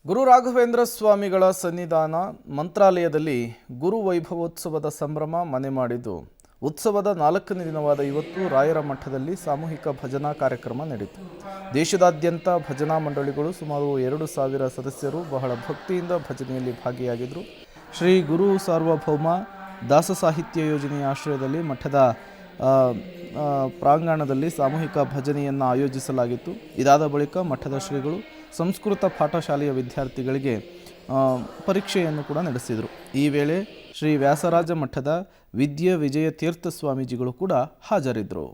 ಗುರು ರಾಘವೇಂದ್ರ ಸ್ವಾಮಿಗಳ ಸನ್ನಿಧಾನ ಮಂತ್ರಾಲಯದಲ್ಲಿ ಗುರು ವೈಭವೋತ್ಸವದ ಸಂಭ್ರಮ ಮನೆ ಮಾಡಿದ್ದು ಉತ್ಸವದ 4ನೇ ದಿನವಾದ ಇವತ್ತು ರಾಯರ ಮಠದಲ್ಲಿ ಸಾಮೂಹಿಕ ಭಜನಾ ಕಾರ್ಯಕ್ರಮ ನಡೆಯಿತು. ದೇಶದಾದ್ಯಂತ ಭಜನಾ ಮಂಡಳಿಗಳು ಸುಮಾರು 2,000 ಸದಸ್ಯರು ಬಹಳ ಭಕ್ತಿಯಿಂದ ಭಜನೆಯಲ್ಲಿ ಭಾಗಿಯಾಗಿದ್ದರು. ಶ್ರೀ ಗುರು ಸಾರ್ವಭೌಮ ದಾಸ ಸಾಹಿತ್ಯ ಯೋಜನೆಯ ಆಶ್ರಯದಲ್ಲಿ ಮಠದ ಪ್ರಾಂಗಣದಲ್ಲಿ ಸಾಮೂಹಿಕ ಭಜನೆಯನ್ನು ಆಯೋಜಿಸಲಾಗಿತ್ತು. ಇದಾದ ಬಳಿಕ ಮಠದ ಶ್ರೀಗಳು ಸಂಸ್ಕೃತ ಪಾಠಶಾಲೆಯ ವಿದ್ಯಾರ್ಥಿಗಳಿಗೆ ಪರೀಕ್ಷೆಯನ್ನು ಕೂಡ ನಡೆಸಿದರು. ಈ ವೇಳೆ ಶ್ರೀ ವ್ಯಾಸರಾಜ ಮಠದ ವಿದ್ಯಾ ವಿಜಯ ತೀರ್ಥ ಸ್ವಾಮೀಜಿಗಳು ಕೂಡ ಹಾಜರಿದ್ದರು.